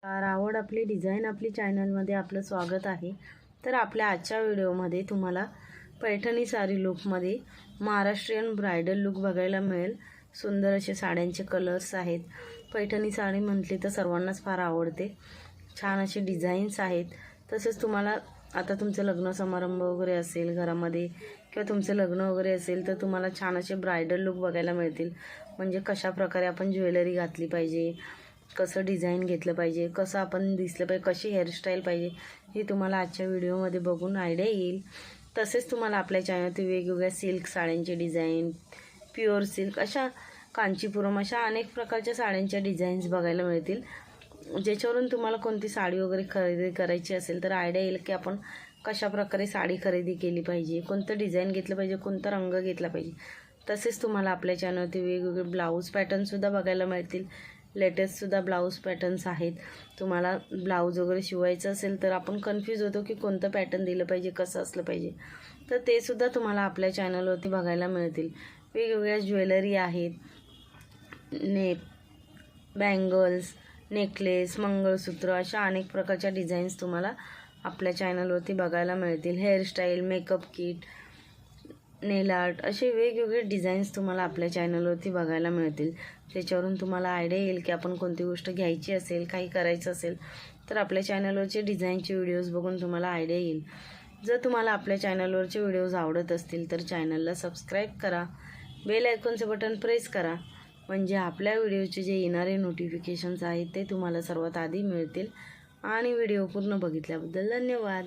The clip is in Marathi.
आवड आपली डिझाईन आपली चॅनलमध्ये आपलं स्वागत आहे। तर आपल्या आजच्या व्हिडिओमध्ये तुम्हाला पैठणी साडी लुकमध्ये महाराष्ट्रीयन ब्रायडल लुक बघायला मिळेल। सुंदर असे साड्यांचे कलर्स आहेत। पैठणी साडी म्हटली तर सर्वांनाच फार आवडते। छान असे डिझाईन्स आहेत। तसेच तुम्हाला आता तुमचं लग्न समारंभ वगैरे असेल घरामध्ये किंवा तुमचं लग्न वगैरे असेल तर तुम्हाला छान असे ब्रायडल लुक बघायला मिळतील। म्हणजे कशा प्रकारे आपण ज्वेलरी घातली पाहिजे, कसं डिझाईन घेतलं पाहिजे, कसं आपण दिसलं पाहिजे, कशी हेअरस्टाईल पाहिजे, हे तुम्हाला आजच्या व्हिडिओमध्ये बघून आयडिया येईल। तसेच तुम्हाला आपल्या चॅनलवरती वेगवेगळ्या सिल्क साड्यांचे डिझाईन, प्युअर सिल्क, अशा कांचीपुरम, अशा अनेक प्रकारच्या साड्यांच्या डिझाईन्स बघायला मिळतील। ज्याच्यावरून तुम्हाला कोणती साडी वगैरे खरेदी करायची असेल तर आयडिया येईल की आपण कशा प्रकारे साडी खरेदी केली पाहिजे, कोणतं डिझाईन घेतलं पाहिजे, कोणता रंग घेतला पाहिजे। तसेच तुम्हाला आपल्या चॅनलवरती वेगवेगळे ब्लाऊज पॅटर्नसुद्धा बघायला मिळतील। लेटेस्टसुद्धा ब्लाऊज पॅटर्न्स आहेत। तुम्हाला ब्लाऊज वगैरे शिवायचं असेल तर आपण कन्फ्यूज होतो की कोणतं पॅटर्न दिलं पाहिजे, कसं असलं पाहिजे, तर ते सुद्धा तुम्हाला आपल्या चॅनलवरती बघायला मिळतील। वेगवेगळ्या ज्वेलरी आहेत, बँगल्स, नेकलेस, मंगळसूत्र, अशा अनेक प्रकारच्या डिझाईन्स तुम्हाला आपल्या चॅनलवरती बघायला मिळतील। हेअरस्टाईल, मेकअप किट, नेल आर्ट, असे वेगवेगळे डिझाईन्स तुम्हाला आपल्या चॅनलवरती बघायला मिळतील। त्याच्यावरून तुम्हाला आयडिया येईल की आपण कोणती गोष्ट घ्यायची असेल, काही करायचं असेल तर आपल्या चॅनलवरचे डिझाईनचे व्हिडिओज बघून तुम्हाला आयडिया येईल। जर तुम्हाला आपल्या चॅनलवरचे व्हिडिओज आवडत असतील तर चॅनलला सबस्क्राईब करा, बेल आयकॉनचे बटन प्रेस करा, म्हणजे आपल्या व्हिडिओचे जे येणारे नोटिफिकेशन्स आहेत ते तुम्हाला सर्वात आधी मिळतील। आणि व्हिडिओ पूर्ण बघितल्याबद्दल धन्यवाद।